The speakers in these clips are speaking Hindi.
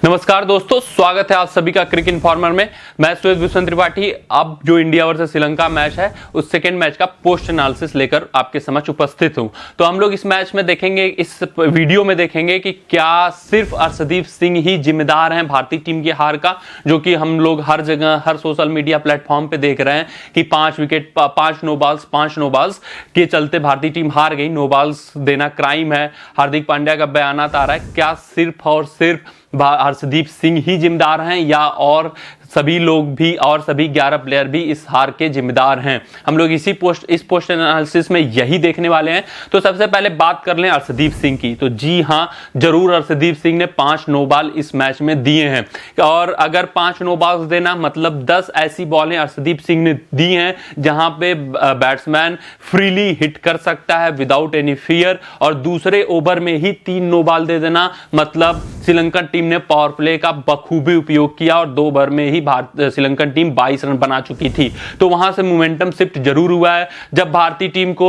नमस्कार दोस्तों, स्वागत है आप सभी का क्रिकेट इन्फॉर्मर में। मैं सुरेश भूषण त्रिपाठी अब जो इंडिया वर्सेस श्रीलंका मैच है उस सेकेंड मैच का पोस्ट एनालिसिस लेकर आपके समक्ष उपस्थित हूं। तो हम लोग इस मैच में देखेंगे, इस वीडियो में देखेंगे कि क्या सिर्फ अर्शदीप सिंह ही जिम्मेदार हैं भारतीय टीम की हार का, जो कि हम लोग हर जगह हर सोशल मीडिया प्लेटफॉर्म पे देख रहे हैं कि 5 विकेट 5 नो बॉल्स के चलते भारतीय टीम हार गई। नो बॉल्स देना क्राइम है, हार्दिक पांड्या का बयानात आ रहा है। क्या सिर्फ और सिर्फ अर्शदीप सिंह ही जिम्मेदार हैं या और सभी लोग भी और सभी 11 प्लेयर भी इस हार के जिम्मेदार हैं? हम लोग इस पोस्ट एनालिसिस में यही देखने वाले हैं। तो सबसे पहले बात कर लें अर्शदीप सिंह की। तो जी हां, जरूर अर्शदीप सिंह ने 5 नो बॉल इस मैच में दिए हैं, और अगर 5 नो बॉल्स देना मतलब 10 ऐसी बॉलें अर्शदीप सिंह ने दी हैं जहां पे बैट्समैन फ्रीली हिट कर सकता है विदाउट एनी फियर, और दूसरे ओवर में ही 3 नो बॉल दे देना मतलब श्रीलंकन टीम ने पावर प्ले का बखूबी उपयोग किया और 2 ओवर में ही श्रीलंकन टीम 22 रन बना चुकी थी। तो वहां से मोमेंटम शिफ्ट जरूर हुआ है। जब भारतीय टीम को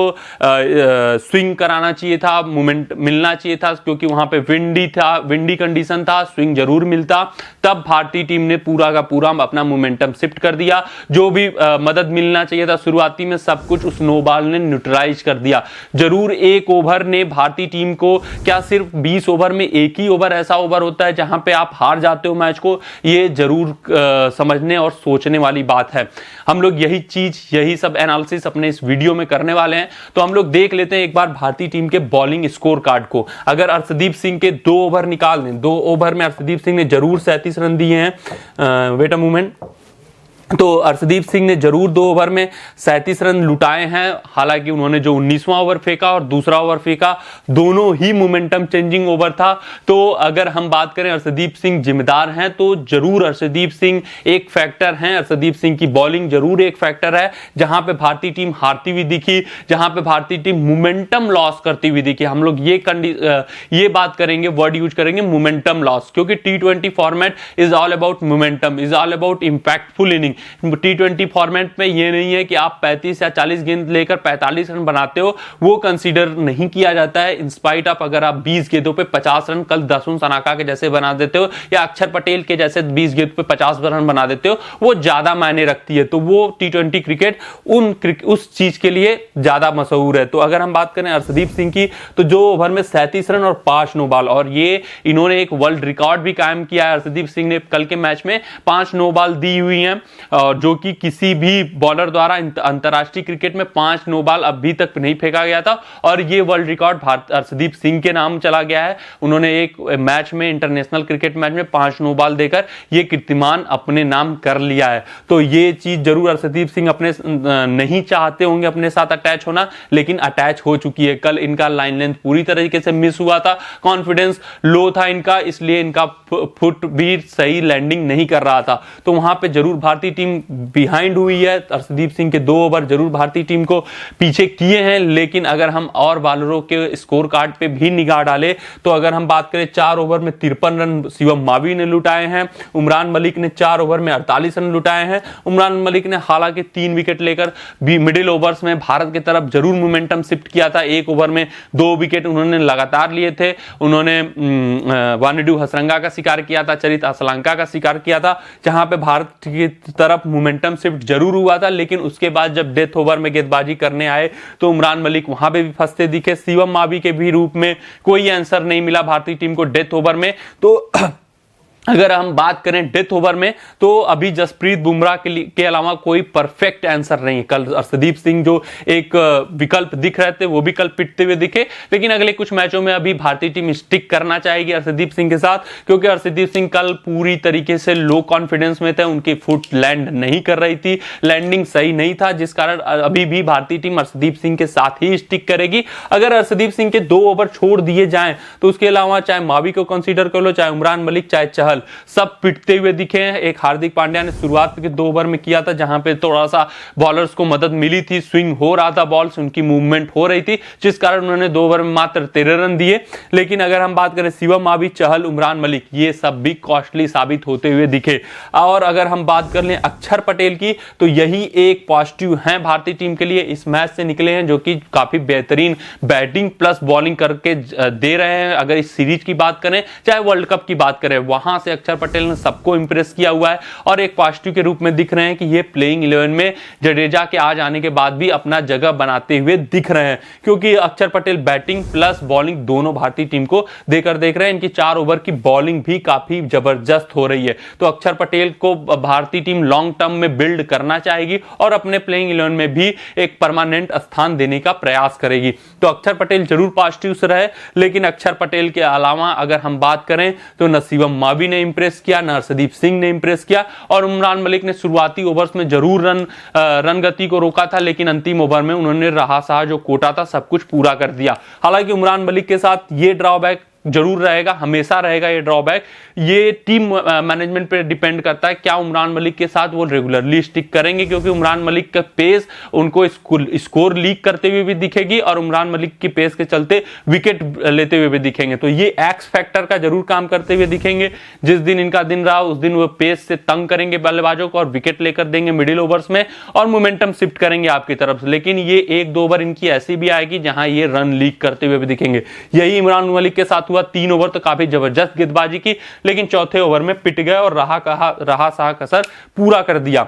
स्विंग कराना चाहिए था, मोमेंट मिलना चाहिए था, क्योंकि वहां पे विंडी कंडीशन था, स्विंग जरूर मिलता, तब भारतीय टीम ने पूरा का पूरा अपना मोमेंटम शिफ्ट कर दिया। जो भी मदद मिलना चाहिए था शुरुआती में, सब कुछ उस नो बॉल ने न्यूट्रलाइज कर दिया। जरूर एक ओवर ने भारतीय टीम को, क्या सिर्फ 20 ओवर में एक ही ओवर ऐसा ओवर होता है जहां पे आप हार जाते हो मैच को? ये जरूर समझने और सोचने वाली बात है। हम लोग यही सब एनालिसिस अपने इस वीडियो में करने वाले हैं। तो हम लोग देख लेते हैं एक बार भारतीय टीम के बॉलिंग स्कोर कार्ड को। अगर अर्शदीप सिंह के 2 ओवर निकाल दें, 2 ओवर में अर्शदीप सिंह ने जरूर 37 रन दिए हैं। Wait a moment. तो अर्शदीप सिंह ने जरूर 2 ओवर में 37 रन लुटाए हैं। हालांकि उन्होंने जो 19वां ओवर फेंका और दूसरा ओवर फेंका, दोनों ही मोमेंटम चेंजिंग ओवर था। तो अगर हम बात करें अर्शदीप सिंह जिम्मेदार हैं, तो जरूर अर्शदीप सिंह एक फैक्टर हैं। अर्शदीप सिंह की बॉलिंग जरूर एक फैक्टर है जहां पे भारतीय टीम हारती हुई दिखी, जहां पे भारतीय टीम मोमेंटम लॉस करती हुई दिखी। हम लोग ये बात करेंगे, वर्ड यूज करेंगे मोमेंटम लॉस, क्योंकि T20 format is all about momentum, is all about impactful inning. T20 format में ये नहीं है कि आप 35 या 40 गेंद लेकर 45 रन बनाते हो, वो कंसीडर नहीं किया जाता है। इंस्पाइट ऑफ अगर आप 20 गेंदों पे 50 रन कल दसुन सनाका के जैसे बना देते हो या अक्षर पटेल के जैसे 20 गेंद पे 50 रन बना देते हो, वो ज्यादा मायने रखती है। तो वो T20 क्रिकेट उस चीज के लिए ज्यादा मशहूर है। तो अगर हम बात करें अर्शदीप सिंह की, तो जो ओवर में 37 रन और 5 नो बॉल, और ये इन्होंने एक वर्ल्ड रिकॉर्ड भी कायम किया है। अर्शदीप सिंह ने कल के मैच में 5 नो बॉल दी हुई हैं, जो कि किसी भी बॉलर द्वारा अंतरराष्ट्रीय क्रिकेट में 5 नो बॉल अभी तक नहीं फेंका गया था, और ये वर्ल्ड रिकॉर्ड अर्शदीप सिंह के नाम चला गया है। उन्होंने एक मैच में, इंटरनेशनल क्रिकेट मैच में 5 नो बॉल देकर ये कीर्तिमान अपने नाम कर लिया है। तो ये चीज जरूर अर्शदीप सिंह अपने नहीं चाहते होंगे अपने साथ अटैच होना, लेकिन अटैच हो चुकी है। कल इनका लाइन लेंथ पूरी तरीके से मिस हुआ था, कॉन्फिडेंस लो था इनका, इसलिए इनका फुट भी सही लैंडिंग नहीं कर रहा था। तो वहां पे जरूर भारतीय टीम बिहाइंड हुई है। अर्शदीप सिंह के 2 ओवर जरूर भारतीय टीम को पीछे किए हैं। लेकिन अगर हम और बॉलरों के स्कोर कार्ड पे भी निगाह डालें, तो अगर हम बात करें 4 ओवर में 53 रन शिवम मावी ने लुटाए हैं। उमरान मलिक ने 4 ओवर में 48 रन लुटाए हैं। उमरान मलिक ने हालांकि 3 विकेट लेकर भी मिडिल ओवर्स में भारत की तरफ जरूर मोमेंटम शिफ्ट किया था। 1 ओवर में 2 विकेट उन्होंने लगातार लिए थे। उन्होंने वानिडू हसरंगा का शिकार किया था, चरित असलंका का शिकार किया था, जहां पे भारत की तरफ मोमेंटम शिफ्ट जरूर हुआ था। लेकिन उसके बाद जब डेथ ओवर में गेंदबाजी करने आए तो उमरान मलिक वहां पे भी फंसते दिखे। शिवम मावी के भी रूप में कोई आंसर नहीं मिला भारतीय टीम को डेथ ओवर में। तो अगर हम बात करें डेथ ओवर में, तो अभी जसप्रीत बुमराह के अलावा कोई परफेक्ट आंसर नहीं है। कल अर्शदीप सिंह जो एक विकल्प दिख रहे थे, वो भी कल पिटते हुए दिखे। लेकिन अगले कुछ मैचों में अभी भारतीय टीम स्टिक करना चाहेगी अर्शदीप सिंह के साथ, क्योंकि अर्शदीप सिंह कल पूरी तरीके से लो कॉन्फिडेंस में थे। उनकी फुट लैंड नहीं कर रही थी, लैंडिंग सही नहीं था, जिस कारण अभी भी भारतीय टीम अर्शदीप सिंह के साथ ही स्टिक करेगी। अगर अर्शदीप सिंह के 2 ओवर छोड़ दिए जाएं, तो उसके अलावा चाहे मावी को कंसीडर कर लो, चाहे उमरान मलिक, चाहे चहल, सब पिटते हुए दिखे हैं। एक हार्दिक पांड्या ने शुरुआत के 2 ओवर में किया था, जहां पे थोड़ा सा बॉलर्स को मदद मिली थी, स्विंग हो रहा था, बॉल्स उनकी मूवमेंट हो रही थी, जिस कारण उन्होंने 2 ओवर में मात्र 13 रन दिए। लेकिन अगर हम बात करें शिवम मावी, चहल, उमरान मलिक, ये सब भी कॉस्टली साबित होते हुए दिखे। और अगर हम बात कर लें अक्षर पटेल की, तो यही एक पॉजिटिव है भारतीय टीम के लिए, इस मैच से निकले हैं, जो कि काफी बेहतरीन बैटिंग प्लस बॉलिंग करके दे रहे हैं। अगर इस सीरीज की बात करें, चाहे वर्ल्ड कप की बात करें, वहां से अक्षर पटेल ने सबको इंप्रेस किया हुआ है और एक पॉजिटिव के रूप में दिख रहे हैं कि ये प्लेइंग 11 में जडेजा के आ जाने के बाद भी अपना जगह बनाते हुए दिख रहे हैं, क्योंकि अक्षर पटेल बैटिंग प्लस बॉलिंग दोनों भारतीय टीम को देकर देख रहे हैं। इनकी 4 ओवर की बॉलिंग भी काफी जबरदस्त हो रही है, तो अक्षर पटेल को भारतीय टीम लॉन्ग टर्म में बिल्ड करना चाहेगी और अपने प्लेइंग 11 में भी एक परमानेंट स्थान देने का प्रयास करेगी। तो अक्षर पटेल जरूर पॉजिटिव से रहे, लेकिन अक्षर पटेल के अलावा अगर हम बात करें तो न शिवम मावी ने इंप्रेस किया, न हर्षदीप सिंह ने इंप्रेस किया, और उमरान मलिक ने शुरुआती ओवर्स में जरूर रन गति को रोका था, लेकिन अंतिम ओवर में उन्होंने रहा सहा जो कोटा था सब कुछ पूरा कर दिया। हालांकि उमरान मलिक के साथ ये ड्रॉबैक जरूर रहेगा, हमेशा रहेगा ये ड्रॉबैक। ये टीम मैनेजमेंट पे डिपेंड करता है क्या उमरान मलिक के साथ वो रेगुलरली स्टिक करेंगे, क्योंकि उमरान मलिक का पेस उनको स्कोर लीक करते हुए भी दिखेगी और उमरान मलिक की पेस के चलते विकेट लेते हुए भी दिखेंगे। तो ये एक्स फैक्टर का जरूर काम करते हुए दिखेंगे। जिस दिन इनका दिन रहा उस दिन वो पेस से तंग करेंगे बल्लेबाजों को और विकेट लेकर देंगे मिडिल ओवर्स में और मोमेंटम शिफ्ट करेंगे आपकी तरफ से। लेकिन ये 1-2 ओवर इनकी ऐसी भी आएगी जहां ये रन लीक करते हुए भी दिखेंगे। यही इमरान मलिक के साथ हुआ, 3 ओवर तो काफी जबरदस्त गेंदबाजी की, लेकिन चौथे ओवर में पिट गए और रहा सहा कसर पूरा कर दिया।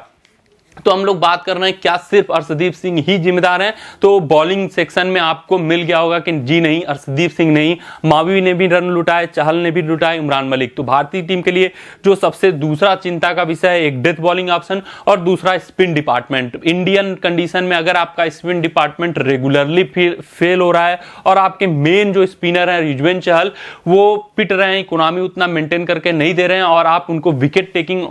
तो हम लोग बात कर रहे हैं क्या सिर्फ अर्शदीप सिंह ही जिम्मेदार हैं, तो बॉलिंग सेक्शन में आपको मिल गया होगा कि जी नहीं, अर्शदीप सिंह नहीं, मावी ने भी रन लुटाए, चहल ने भी लुटाए, इमरान मलिक। तो भारतीय टीम के लिए जो सबसे दूसरा चिंता का विषय है, एक डेथ बॉलिंग ऑप्शन और दूसरा स्पिन डिपार्टमेंट। इंडियन कंडीशन में अगर आपका स्पिन डिपार्टमेंट रेगुलरली फेल हो रहा है और आपके मेन जो स्पिनर है युजवेंद्र चहल वो पिट रहे हैं, इकोनॉमी उतना मेंटेन करके नहीं दे रहे हैं और आप उनको विकेट टेकिंग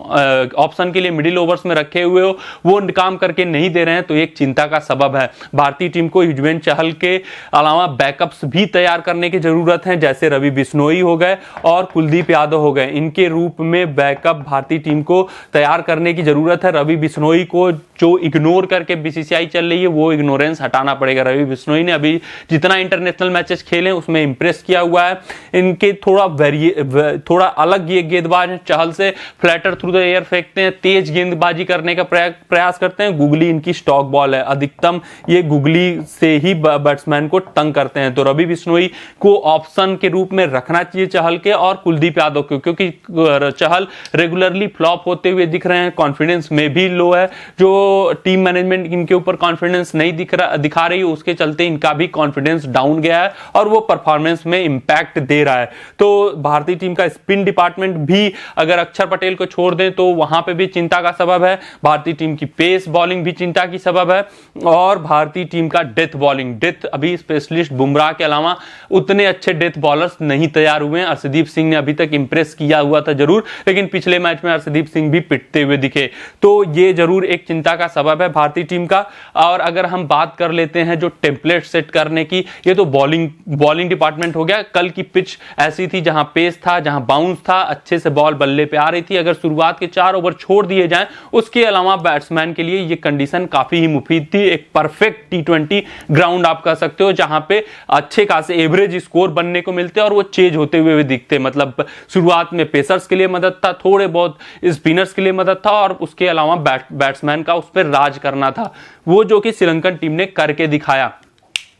ऑप्शन के लिए मिडिल ओवर्स में रखे हुए हो, वो काम करके नहीं दे रहे हैं, तो एक चिंता का सबब है। भारतीय टीम को युजवेंद्र चहल के अलावा बैकअप्स भी तैयार करने की जरूरत है, जैसे रवि बिश्नोई हो गए और कुलदीप यादव हो गए। इनके रूप में बैकअप भारतीय टीम को तैयार करने की जरूरत है। रवि बिश्नोई को जो इग्नोर करके बीसीसीआई चल रही है वो इग्नोरेंस हटाना पड़ेगा। रवि बिश्नोई ने अभी जितना इंटरनेशनल मैचेस खेले उसमें इंप्रेस किया हुआ है। इनके थोड़ा अलग ये गेंदबाज है, चहल से फ्लैटर थ्रू द एयर फेंकते हैं, तेज गेंदबाजी करने का प्रयास करते हैं। गुगली इनकी स्टॉक बॉल है, अधिकतम ये गुगली से ही बैट्समैन को तंग करते हैं। तो रवि बिश्नोई को ऑप्शन के रूप में रखना चाहिए चहल के और कुलदीप यादव को, क्योंकि चहल रेगुलरली फ्लॉप होते हुए दिख रहे हैं, कॉन्फिडेंस में भी लो है। जो टीम मैनेजमेंट इनके ऊपर कॉन्फिडेंस नहीं दिखा रही है उसके चलते इनका भी कॉन्फिडेंस डाउन गया है और वो परफॉर्मेंस में इंपैक्ट दे रहा है। तो भारतीय टीम का स्पिन डिपार्टमेंट भी अगर अक्षर पटेल को छोड़ दें तो वहां पे भी चिंता का सबब है। भारतीय टीम की पेस बॉलिंग भी चिंता की सबब है और भारतीय टीम का डेथ बॉलिंग, डेथ अभी स्पेशलिस्ट बुमराह के अलावा उतने अच्छे डेथ बॉलर्स नहीं तैयार हुए हैं। अर्शदीप सिंह ने अभी तक इंप्रेस किया हुआ था जरूर, लेकिन पिछले मैच में अर्शदीप सिंह भी पिटते हुए दिखे, तो ये जरूर एक चिंता का सबब है भारतीय टीम का। और अगर हम बात कर लेते हैं जो टेम्पलेट सेट करने की, ये तो बॉलिंग डिपार्टमेंट हो गया। कल की पिच ऐसी थी जहां पेस था, जहां बाउंस था, अच्छे से बॉल बल्ले पे आ रही थी। अगर शुरुआत के 4 ओवर छोड़ दिए जाएं उसके अलावा बैट्समैन के लिए ये कंडीशन काफी ही मुफीद थी। एक परफेक्ट T20 ग्राउंड आप कह सकते हो जहां पे अच्छे खासे एवरेज स्कोर बनने को मिलते और वो चेंज होते हुए भी दिखते। मतलब शुरुआत में पेसर्स के लिए मदद था, थोड़े बहुत स्पिनर्स के लिए मदद था और उसके अलावा बैट्समैन का उस पर राज करना था, वो जो कि श्रीलंकन टीम ने करके दिखाया।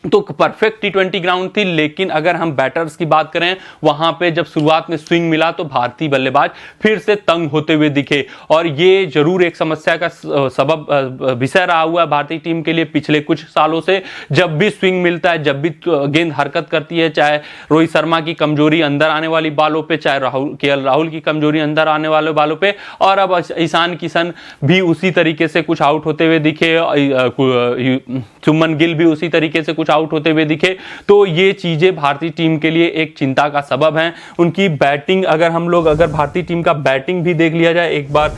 तो परफेक्ट T20 ग्राउंड थी। लेकिन अगर हम बैटर्स की बात करें, वहां पे जब शुरुआत में स्विंग मिला तो भारतीय बल्लेबाज फिर से तंग होते हुए दिखे और ये जरूर एक समस्या का सबब विषय रहा हुआ है भारतीय टीम के लिए पिछले कुछ सालों से। जब भी स्विंग मिलता है, जब भी गेंद हरकत करती है, चाहे रोहित शर्मा की कमजोरी अंदर आने वाली बालों पे, चाहे KL राहुल की कमजोरी अंदर आने वाले बालों पे, और अब ईशान किशन भी उसी तरीके से कुछ आउट होते हुए दिखे, शुभमन गिल भी उसी तरीके से कुछ आउट होते हुए दिखे, तो ये चीजें भारतीय टीम के लिए एक चिंता का सबब हैं। उनकी बैटिंग, अगर भारतीय टीम का बैटिंग भी देख लिया जाए, एक बार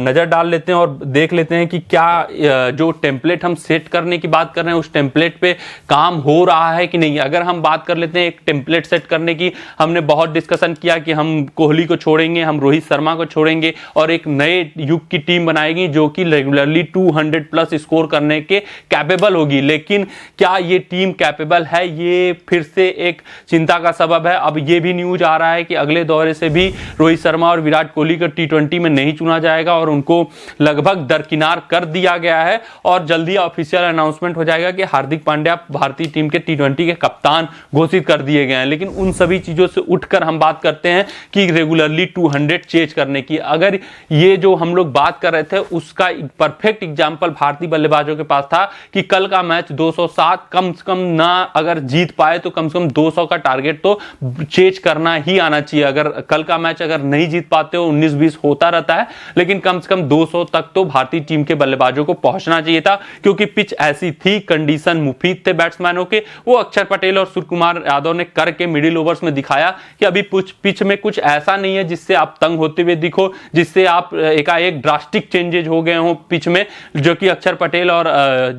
नजर डाल लेते हैं और देख लेते हैं कि क्या जो टेम्पलेट हम सेट करने की बात कर रहे हैं उस टेम्पलेट पे काम हो रहा है कि नहीं। अगर हम बात कर लेते हैं एक टेम्पलेट सेट करने की, हमने बहुत डिस्कशन किया कि हम कोहली को छोड़ेंगे, हम रोहित शर्मा को छोड़ेंगे और एक नए युग की टीम बनाएगी जो कि रेगुलरली 200 प्लस स्कोर करने के कैपेबल होगी। लेकिन क्या ये टीम कैपेबल है, ये फिर से एक चिंता का सबब है। अब ये भी न्यूज आ रहा है कि अगले दौरे से भी रोहित शर्मा और विराट कोहली को T20 में नहीं चुना जाएगा और उनको लगभग दरकिनार कर दिया गया है और जल्दी ऑफिशियल अनाउंसमेंट हो जाएगा कि हार्दिक पांड्या भारतीय टीम के T20 के कप्तान घोषित कर दिए गए हैं। लेकिन उन सभी चीजों से उठकर हम बात करते हैं कि रेगुलरली 200 चेज करने की। अगर ये जो हम लोग बात कर रहे थे उसका परफेक्ट एग्जांपल भारतीय बल्लेबाजों के पास था कि कल का मैच 207 कम से कम ना अगर जीत पाए तो कम से कम 200 का टारगेट तो चेज करना ही आना चाहिए। अगर कल का मैच अगर नहीं जीत पाते हो 19-20 होता रहता है, लेकिन कम से कम 200 तक तो भारतीय टीम के बल्लेबाजों को पहुंचना चाहिए था, क्योंकि पिच ऐसी थी, कंडीशन मुफीद थे बैट्समैनों के। वो अक्षर पटेल और सूर्यकुमार यादव ने करके मिडिल ओवर्स में दिखाया कि अभी पिच में कुछ ऐसा नहीं है जिससे आप तंग होते हुए दिखो, जिससे आप एकाएक ड्रास्टिक चेंजेज हो गए हो पिच में, जो कि अक्षर पटेल और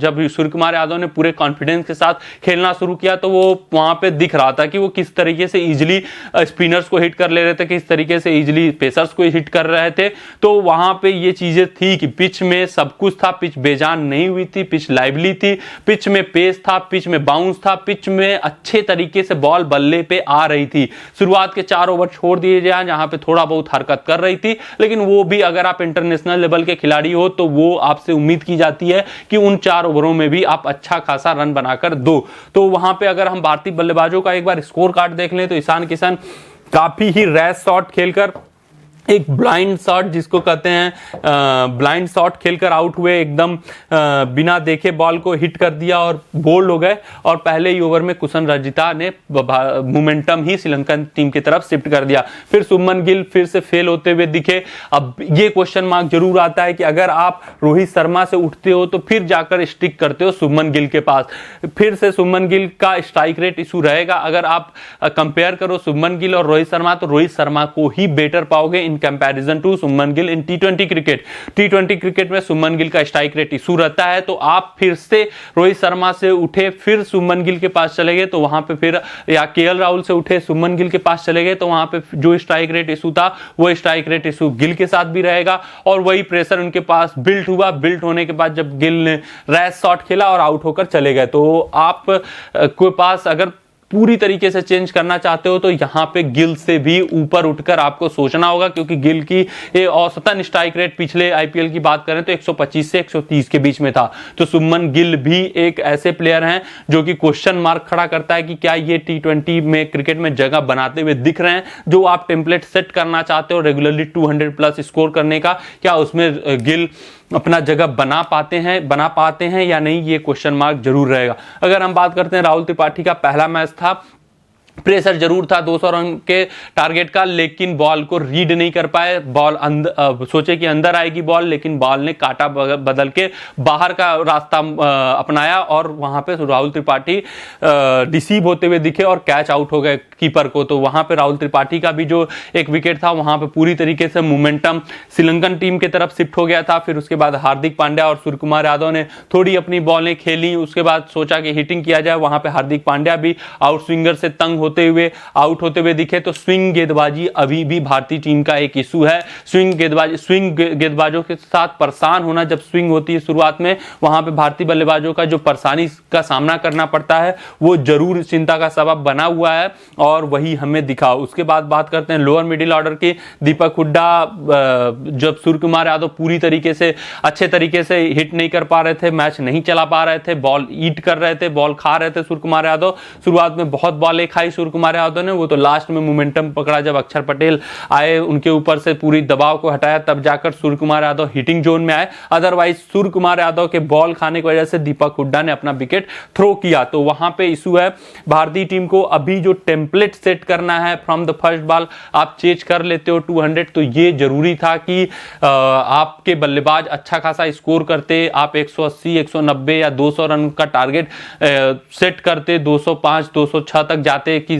जब सूर्यकुमार यादव ने पूरे कॉन्फिडेंस के साथ खेलना शुरू किया तो वो वहां पे दिख रहा था कि वो किस तरीके से इजीली स्पिनर्स को हिट कर ले रहे थे, किस तरीके से इजीली पेसर्स को हिट कर रहे थे। तो वहां पे ये चीजें थी कि पिच में सब कुछ था, पिच बेजान नहीं हुई थी, पिच लाइवली थी, पिच में पेस था, पिच में बाउंस था, पिच में अच्छे तरीके से बॉल बल्ले पे आ रही थी। शुरुआत के 4 ओवर छोड़ दिए जाए जहां पे थोड़ा बहुत हरकत कर रही थी, लेकिन वो भी अगर आप इंटरनेशनल लेवल के खिलाड़ी हो तो वो आपसे उम्मीद की जाती है कि उन 4 ओवरों में भी आप अच्छा खासा रन बनाकर दो। तो वहां पे अगर हम भारतीय बल्लेबाजों का एक बार स्कोर कार्ड देख लें तो ईशान किशन काफी ही रैश शॉट खेलकर, एक ब्लाइंड शॉट जिसको कहते हैं, ब्लाइंड शॉट खेलकर आउट हुए, एकदम बिना देखे बॉल को हिट कर दिया और बोल्ड हो गए। और पहले ही ओवर में कुशन रजिता ने मोमेंटम ही श्रीलंकन टीम की तरफ शिफ्ट कर दिया। फिर शुभमन गिल फिर से फेल होते हुए दिखे। अब ये क्वेश्चन मार्क जरूर आता है कि अगर आप रोहित शर्मा से उठते हो तो फिर जाकर स्टिक करते हो शुभमन गिल के पास, फिर से शुभमन गिल का स्ट्राइक रेट इशू रहेगा। अगर आप कंपेयर करो शुभमन गिल और रोहित शर्मा तो रोहित शर्मा को ही बेटर पाओगे in comparison to Shubman Gill in T20 cricket. T20 cricket में शुभमन गिल का स्ट्राइक रेट इशू रहता है, तो आप फिर से रोहित शर्मा से उठे फिर शुभमन गिल के पास चले गए तो वहां पे फिर, या KL राहुल से उठे शुभमन गिल के पास चले गए तो वहां पे जो स्ट्राइक रेट इशू था वो स्ट्राइक रेट इशू गिल के साथ भी रहेगा। और वही प्रेशर उनके पास बिल्ट हुआ। बिल्ट होने के बाद जब गिल ने रैश शॉट खेला और आउट होकर चले गए, तो आप के पास अगर पूरी तरीके से चेंज करना चाहते हो तो यहां पे गिल से भी ऊपर उठकर आपको सोचना होगा, क्योंकि गिल की ये औसतन स्ट्राइक रेट पिछले IPL की बात करें तो 125 से 130 के बीच में था। तो शुभमन गिल भी एक ऐसे प्लेयर हैं जो कि क्वेश्चन मार्क खड़ा करता है कि क्या ये T20 में क्रिकेट में जगह बनाते हुए दिख रहे हैं। जो आप टेम्पलेट सेट करना चाहते हो रेगुलरली 200 प्लस स्कोर करने का, क्या उसमें गिल अपना जगह बना पाते हैं या नहीं, ये क्वेश्चन मार्क जरूर रहेगा। अगर हम बात करते हैं राहुल त्रिपाठी का पहला मैच था, प्रेशर जरूर था 200 रन के टारगेट का, लेकिन बॉल को रीड नहीं कर पाए। बॉल सोचे कि अंदर आएगी बॉल, लेकिन बॉल ने काटा बदल के बाहर का रास्ता अपनाया और वहां पे राहुल त्रिपाठी डिसीव होते हुए दिखे और कैच आउट हो गए कीपर को। तो वहां पे राहुल त्रिपाठी का भी जो एक विकेट था वहां पे पूरी तरीके से मोमेंटम श्रीलंकन टीम की तरफ शिफ्ट हो गया था। फिर उसके बाद हार्दिक पांड्या और सूर्यकुमार यादव ने थोड़ी अपनी बॉलें खेली, उसके बाद सोचा कि हिटिंग किया जाए। वहां पे हार्दिक पांड्या भी आउट स्विंगर से तंग आउट होते हुए दिखे। तो स्विंग गेंदबाजी अभी भी भारतीय टीम का एक इशू है। स्विंग गेंदबाजों के साथ परेशान होना, जब स्विंग होती है शुरुआत में, वहां पे भारतीय बल्लेबाजों का जो परेशानी का सामना करना पड़ता है वो जरूर चिंता का सबब बना हुआ है और वही हमें दिखा। उसके बाद बात करते हैं लोअर मिडिल ऑर्डर की। दीपक हुड्डा, जब सूर्यकुमार यादव पूरी तरीके से अच्छे तरीके से हिट नहीं कर पा रहे थे, मैच नहीं चला पा रहे थे, बॉल ईट कर रहे थे, बॉल खा रहे थे सूर्यकुमार यादव। शुरुआत में बहुत बॉलें खाई सूर्यकुमार यादव ने, वो तो लास्ट में मोमेंटम पकड़ा जब अक्षर पटेल आए, उनके ऊपर से पूरी दबाव को हटाया, तब जाकर सूर्यकुमार यादव हिटिंग जोन में आए। अदरवाइज सूर्यकुमार यादव के बॉल खाने की वजह से दीपक हुड्डा ने अपना विकेट थ्रो किया। तो वहां पे इशू है। भारतीय टीम को अभी जो टेम्पलेट सेट करना है फ्रॉम द फर्स्ट बॉल, आप चेज कर लेते हो 200, तो ये जरूरी था कि आपके बल्लेबाज अच्छा खासा स्कोर करते, आप 180, 190 या 200 रन का टारगेट सेट करते, 205, 206 तक जाते कि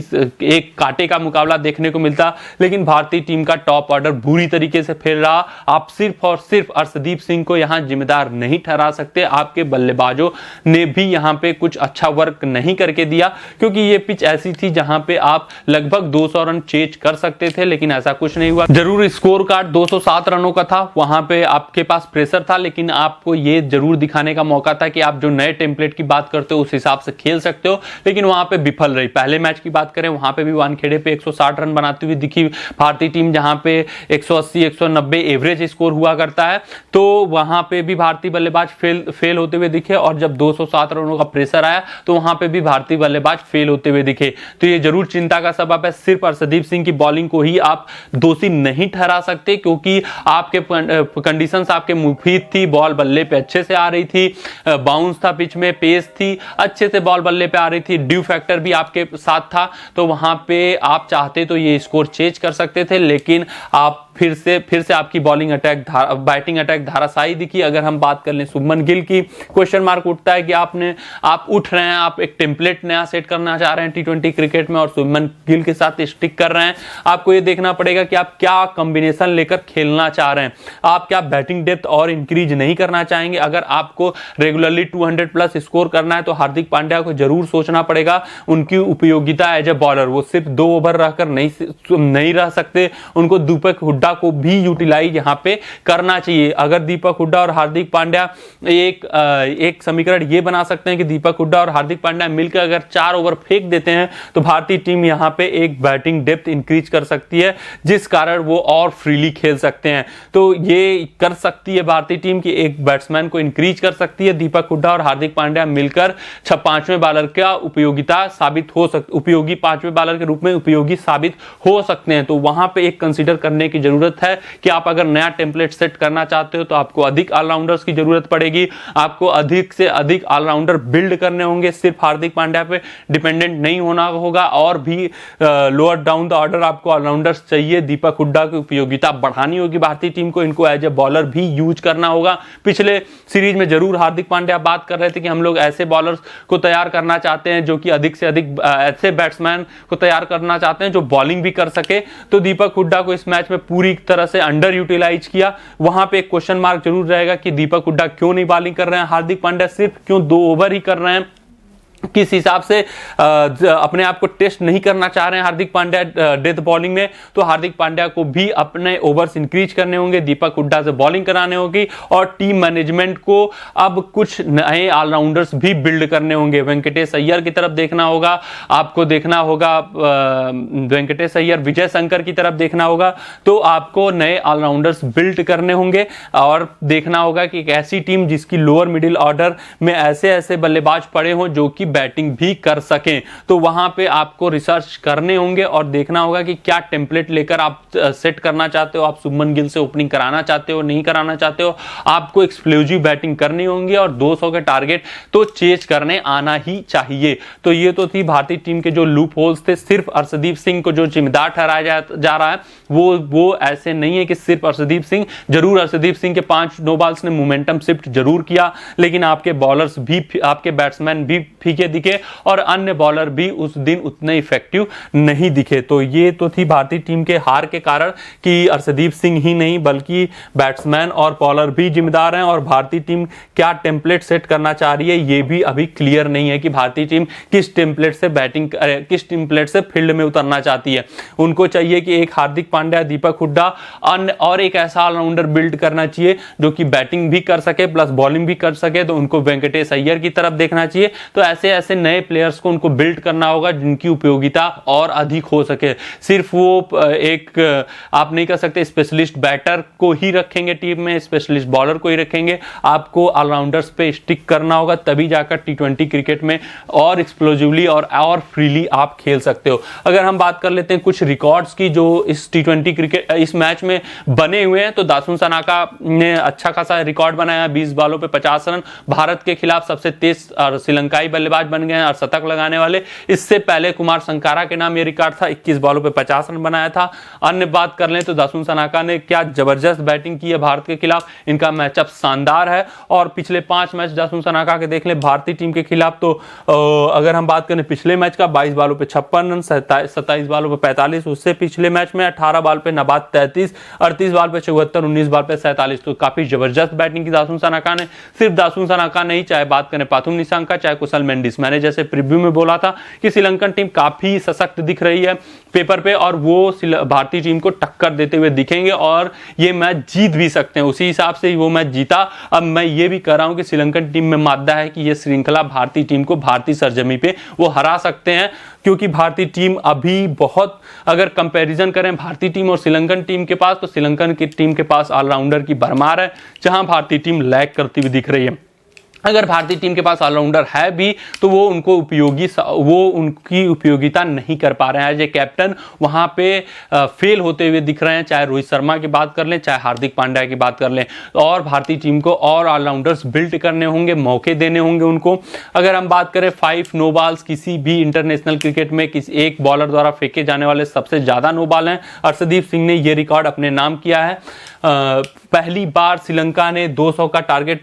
एक कांटे का मुकाबला देखने को मिलता। लेकिन भारतीय टीम का टॉप ऑर्डर बुरी तरीके से फेल रहा। आप सिर्फ और सिर्फ अर्शदीप सिंह को यहां जिम्मेदार नहीं ठहरा सकते। आपके बल्लेबाजों ने भी यहां पे कुछ अच्छा वर्क नहीं करके दिया, क्योंकि ये पिच ऐसी थी जहां पे आप लगभग 200 रन चेज कर सकते थे, लेकिन ऐसा कुछ नहीं हुआ। जरूर स्कोर कार्ड 207 रनों का था, वहां पे आपके पास प्रेशर था, लेकिन आपको ये जरूर दिखाने का मौका था कि आप जो नए टेम्पलेट की बात करते हो उस हिसाब से खेल सकते हो, लेकिन वहां पे विफल रही। पहले मैच की बात करें, वहां पे भी वानखेड़े पे 160 रन बनाती हुई दिखी भारतीय टीम, जहां पे 180 190 एवरेज स्कोर हुआ करता है, तो वहां पे भी भारतीय बल्लेबाज फेल होते हुए दिखे, और जब 207 रनों का प्रेशर आया तो वहां पे भी भारतीय बल्लेबाज फेल होते हुए दिखे। तो ये जरूर चिंता का सबब है। सिर्फ अर्शदीप सिंह की बॉलिंग को ही आप दोषी नहीं ठहरा सकते, क्योंकि आपके कंडीशंस आपके मुफीद थी, बॉल बल्ले पे अच्छे से आ रही थी, बाउंस था पिच में, पेस थी, अच्छे से बॉल बल्ले पे आ रही थी, ड्यू फैक्टर भी आपके साथ था, तो वहां पे आप चाहते तो ये स्कोर चेंज कर सकते थे, लेकिन आप फिर से आपकी बॉलिंग अटैक बैटिंग अटैक धाराशायी दिखी। अगर हम बात कर लें शुभमन गिल की, क्वेश्चन मार्क उठता है कि आप उठ रहे हैं, आप एक टेम्पलेट नया सेट करना चाह रहे हैं टी20 क्रिकेट में और शुभमन गिल के साथ स्टिक कर रहे हैं। आपको ये देखना पड़ेगा कि आप क्या कॉम्बिनेशन लेकर खेलना चाह रहे हैं, आप क्या बैटिंग डेप्थ और इंक्रीज नहीं करना चाहेंगे। अगर आपको रेगुलरली 200 प्लस स्कोर करना है तो हार्दिक पांड्या को जरूर सोचना पड़ेगा उनकी उपयोगिता एज ए बॉलर। वो सिर्फ 2 ओवर रहकर नहीं रह सकते, उनको दीपक हुड्डा को भी यूटिलाइज यहां पे करना चाहिए। अगर दीपक हुड्डा और हार्दिक पांड्या एक समीकरण ये बना सकते हैं कि दीपक हुड्डा और हार्दिक पांड्या मिलकर अगर 4 ओवर फेंक देते हैं तो भारतीय टीम यहां पे एक बैटिंग डेप्थ इंक्रीज कर सकती है, जिस कारण वो और फ्रीली खेल सकते हैं। तो ये कर सकती है भारतीय टीम की एक बैट्समैन को इंक्रीज कर सकती है। दीपक हुड्डा और हार्दिक पांड्या मिलकर 5वें बॉलर का उपयोगी 5वें बॉलर के रूप में उपयोगी साबित हो सकते हैं। तो वहां पे एक कंसीडर करने की जरूरत है कि आप अगर नया टेम्पलेट सेट करना चाहते हो तो आपको अधिक ऑलराउंडर्स की जरूरत पड़ेगी, आपको अधिक से अधिक ऑलराउंडर बिल्ड करने होंगे, सिर्फ हार्दिक पांड्या पे डिपेंडेंट नहीं होना होगा, और भी लोअर डाउन द ऑर्डर आपको ऑलराउंडर्स चाहिए। दीपक हुड्डा की उपयोगिता बढ़ानी होगी भारतीय टीम को, इनको एज ए बॉलर भी यूज करना होगा। पिछले सीरीज में जरूर हार्दिक पांड्या बात कर रहे थे कि हम लोग ऐसे बॉलर्स को तैयार करना चाहते हैं जो कि अधिक से अधिक ऐसे बैट्समैन को तैयार करना चाहते हैं जो बॉलिंग भी कर सके। तो दीपक हुड्डा को इस मैच में पूरी तरह से अंडर यूटिलाइज किया। वहां पे एक क्वेश्चन मार्क जरूर रहेगा कि दीपक हुड्डा क्यों नहीं बॉलिंग कर रहे हैं, हार्दिक पांड्या सिर्फ क्यों 2 ओवर ही कर रहे हैं, किस हिसाब से अपने आप को टेस्ट नहीं करना चाह रहे हैं हार्दिक पांड्या डेथ बॉलिंग में। तो हार्दिक पांड्या को भी अपने ओवर्स इंक्रीज करने होंगे, दीपक हुड्डा से बॉलिंग कराने होगी, और टीम मैनेजमेंट को अब कुछ नए ऑलराउंडर्स भी बिल्ड करने होंगे। वेंकटेश अय्यर की तरफ देखना होगा, आपको देखना होगा वेंकटेश अय्यर, विजय शंकर की तरफ देखना होगा। तो आपको नए ऑलराउंडर्स बिल्ड करने होंगे और देखना होगा कि एक ऐसी टीम जिसकी लोअर मिडिल ऑर्डर में ऐसे ऐसे बल्लेबाज पड़े हों जो कि बैटिंग भी कर सकें। तो वहां पे आपको रिसर्च करने होंगे और देखना होगा कि क्या टेम्पलेट लेकर आप सेट करना चाहते हो, आप शुभमन गिल से ओपनिंग कराना चाहते हो, नहीं कराना चाहते हो, आपको एक्सप्लोजिव बैटिंग करनी होंगी और 200 के टारगेट तो चेज करने आना ही चाहिए। तो ये तो थी भारतीय टीम के जो लूप होल्स थे। सिर्फ अर्शदीप सिंह को जो जिम्मेदार ठहराया जा रहा है वो ऐसे नहीं है कि सिर्फ अर्शदीप सिंह, जरूर अर्शदीप सिंह के 5 नो बॉल्स ने मोमेंटम शिफ्ट जरूर किया, लेकिन आपके बॉलर्स भी, आपके बैट्समैन भी फीके दिखे और अन्य बॉलर भी उस दिन उतने इफेक्टिव नहीं दिखे। तो ये तो थी भारतीय टीम के हार के कारण कि अर्शदीप सिंह ही नहीं बल्कि बैट्समैन और बॉलर भी जिम्मेदार हैं, और भारतीय टीम क्या टेम्पलेट सेट करना चाह रही है ये भी अभी क्लियर नहीं है कि भारतीय टीम किस टेम्पलेट से किस टेम्पलेट से फील्ड में उतरना चाहती है। उनको चाहिए कि एक हार्दिक पांड्या, दीपक हुड्डा और एक ऐसा ऑलराउंडर बिल्ड करना चाहिए जो कि बैटिंग भी कर सके प्लस बॉलिंग भी कर सके। तो उनको वेंकटेश अय्यर की तरफ देखना चाहिए। तो ऐसे ऐसे नए प्लेयर्स को उनको बिल्ड करना होगा जिनकी उपयोगिता और अधिक हो सके। सिर्फ वो एक आप नहीं कर सकते स्पेशलिस्ट बैटर को ही रखेंगे टीम में, स्पेशलिस्ट बॉलर को ही रखेंगे, आपको ऑलराउंडर्स पे स्टिक करना होगा, तभी जाकर टी20 क्रिकेट में और एक्सप्लोजिवली और फ्रीली आप खेल सकते हो। अगर हम बात कर लेते हैं कुछ रिकॉर्ड्स की जो इस टी20 क्रिकेट इस मैच में बने हुए हैं, तो दासुन सनाका ने अच्छा खासा रिकॉर्ड बनाया, 20 बॉलों पे 50 रन, भारत के खिलाफ सबसे तेज श्रीलंकाई बल्लेबाज बन गए हैं और शतक लगाने वाले। इससे पहले कुमार संकारा के नाम ये रिकॉर्ड था, 21 बॉलों पे 50 रन बनाया था। अन्य बात कर लें तो दासुन सनाका ने क्या जबरदस्त बैटिंग की है भारत के खिलाफ, इनका मैचअप शानदार है। और पिछले 5 मैच दासुन सनाका के देख लें भारतीय टीम के खिलाफ, तो अगर हम बात करें पिछले मैच का 22 बॉलों पे 56 रन, 27 बॉलों पे 45, उससे पिछले मैच में 18 बॉल पे नबाद 33, 38 बॉल पे 74, 19 बॉल पे 47। तो काफी जबरदस्त बैटिंग की दासुन सनाका ने। सिर्फ दासुन सनाका नहीं, चाहे बात करें पाथुम निशंका, चाहे कुशल मेंडिस विंडीज। मैंने जैसे प्रीव्यू में बोला था कि श्रीलंकन टीम काफी सशक्त दिख रही है पेपर पे और वो भारतीय टीम को टक्कर देते हुए दिखेंगे और ये मैच जीत भी सकते हैं। उसी हिसाब से वो मैच जीता। अब मैं ये भी कह रहा हूं कि श्रीलंकन टीम में मादा है कि ये श्रृंखला भारतीय टीम को भारतीय सरजमी पे वो हरा सकते हैं, क्योंकि भारतीय टीम अभी बहुत, अगर कंपैरिजन करें भारतीय टीम और श्रीलंकन टीम के पास, तो श्रीलंकन की टीम के पास ऑलराउंडर की भरमार है, जहां भारतीय टीम लैग करती हुई दिख रही है। अगर भारतीय टीम के पास ऑलराउंडर है भी तो वो उनकी उपयोगिता नहीं कर पा रहे हैं। एज ए कैप्टन वहां पे फेल होते हुए दिख रहे हैं, चाहे रोहित शर्मा की बात कर लें, चाहे हार्दिक पांड्या की बात कर लें। और भारतीय टीम को और ऑलराउंडर्स बिल्ड करने होंगे, मौके देने होंगे उनको। अगर हम बात करें 5 नो बॉल्स, किसी भी इंटरनेशनल क्रिकेट में किसी एक बॉलर द्वारा फेंके जाने वाले सबसे ज्यादा नो बॉल हैं। अर्शदीप सिंह ने यह रिकॉर्ड अपने नाम किया है। पहली बार श्रीलंका ने 200 का टारगेट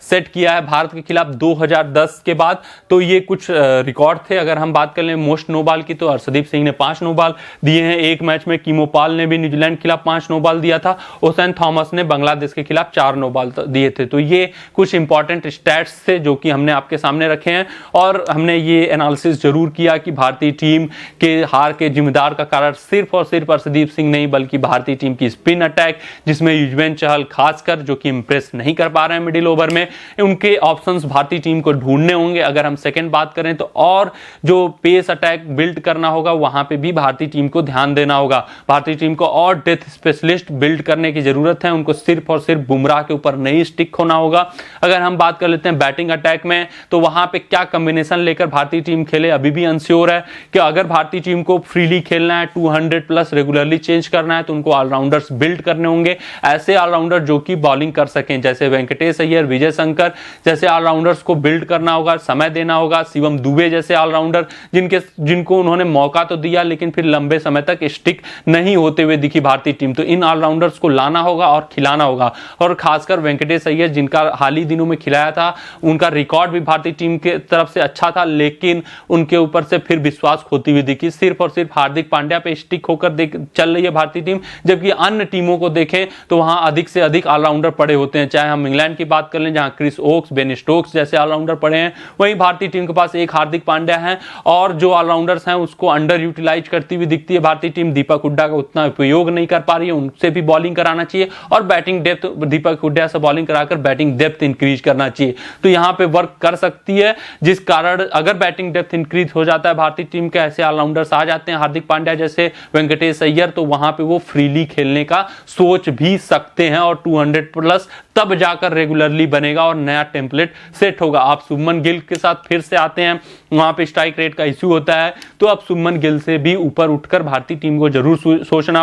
सेट किया है भारत के खिलाफ 2010 के बाद। तो ये कुछ रिकॉर्ड थे। अगर हम बात कर लें मोस्ट नो बॉल की, तो अर्शदीप सिंह ने 5 नो बॉल दिए हैं एक मैच में। कीमो पॉल ने भी न्यूजीलैंड के खिलाफ 5 नो बॉल दिया था। ओसेन थॉमस ने बांग्लादेश के खिलाफ 4 नो बॉल दिए थे। तो ये कुछ इंपॉर्टेंट स्टैट्स थे जो कि हमने आपके सामने रखे हैं और हमने ये एनालिसिस जरूर किया कि भारतीय टीम के हार के जिम्मेदार का कारण सिर्फ और सिर्फ अर्शदीप सिंह नहीं, बल्कि भारतीय टीम की स्पिन अटैक, जिसमें युजवेंद्र चहल खासकर जो कि इंप्रेस नहीं कर पा रहे हैं मिडिल ओवर में, उनके ऑप्शंस भारतीय टीम को ढूंढने होंगे। अगर हम सेकंड बात करें तो और जो पेस अटैक बिल्ड करना होगा वहां पे भी भारतीय टीम को ध्यान देना होगा। भारतीय टीम को और डेथ स्पेशलिस्ट बिल्ड करने की जरूरत है। उनको सिर्फ और सिर्फ बुमराह के ऊपर नहीं स्टिक होना होगा। अगर हम बात कर लेते हैं बैटिंग अटैक में, तो वहां पे क्या कॉम्बिनेशन लेकर भारतीय टीम खेले अभी भी अनश्योर है। कि अगर भारतीय टीम को फ्रीली खेलना है, 200 प्लस रेगुलरली चेंज करना है, तो उनको ऑलराउंडर्स बिल्ड करने होंगे। ऐसे ऑलराउंडर जो कि बॉलिंग कर सकें, जैसे वेंकटेश अय्यर, विजय शंकर जैसे ऑलराउंडर्स को बिल्ड करना होगा, समय देना होगा। शिवम दुबे जैसे ऑलराउंडर जिनको उन्होंने मौका तो दिया लेकिन फिर लंबे समय तक स्टिक नहीं होते हुए दिखी भारतीय टीम। तो इन ऑलराउंडर्स को लाना होगा और खिलाना होगा। और खासकर वेंकटेश अय्यर, जिनका हाल ही दिनों में खिलाया था, उनका रिकॉर्ड भी भारतीय टीम के तरफ से अच्छा था, लेकिन उनके ऊपर से फिर विश्वास खोती हुई दिखी। सिर्फ और सिर्फ हार्दिक पांड्या पे स्टिक होकर चल रही है भारतीय टीम, जबकि अन्य टीमों को देखें तो वहां अधिक से अधिक ऑलराउंडर पड़े होते हैं। चाहे हम इंग्लैंड की बात कर लें, जहां क्रिस ओक्स, बेन स्टोक्स जैसे ऑलराउंडर पड़े हैं, वहीं भारतीय टीम के पास एक हार्दिक पांड्या है और जो ऑलराउंडर्स हैं उसको अंडर यूटिलाइज करती हुई दिखती है भारतीय टीम। दीपक हुड्डा का उतना उपयोग नहीं कर पा रही है, उनसे भी बॉलिंग कराना चाहिए और बैटिंग डेप्थ, दीपक हुड्डा से बॉलिंग कराकर बैटिंग डेप्थ इंक्रीज करना चाहिए। तो यहां पे वर्क कर सकती है, जिस कारण अगर बैटिंग डेप्थ इंक्रीज हो जाता है, भारतीय टीम के ऐसे ऑलराउंडर्स आ जाते हैं हार्दिक पांड्या जैसे, वेंकटेश अय्यर, तो वहां पे वो फ्रीली खेलने का सोच भी सकते हैं और 200 प्लस तब जाकर रेगुलरली बनेगा और नया टेम्पलेट सेट होगा। आप शुभमन गिल के साथ फिर से आते हैं, वहां पे स्ट्राइक रेट का इश्यू होता है, तो अब शुभमन गिल से भी ऊपर उठकर भारतीय टीम को जरूर सोचना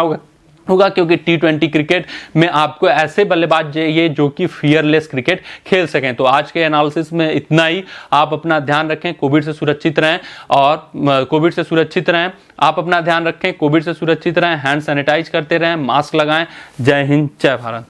होगा, क्योंकि T20 क्रिकेट में आपको ऐसे बल्लेबाज चाहिए जो कि फियरलेस क्रिकेट खेल सकें। तो आज के एनालिसिस में इतना ही। आप अपना ध्यान रखें, कोविड से सुरक्षित रहें आप अपना ध्यान रखें, कोविड से सुरक्षित रहें, हैंड सैनिटाइज करते रहें, मास्क लगाएं। जय हिंद, जय भारत।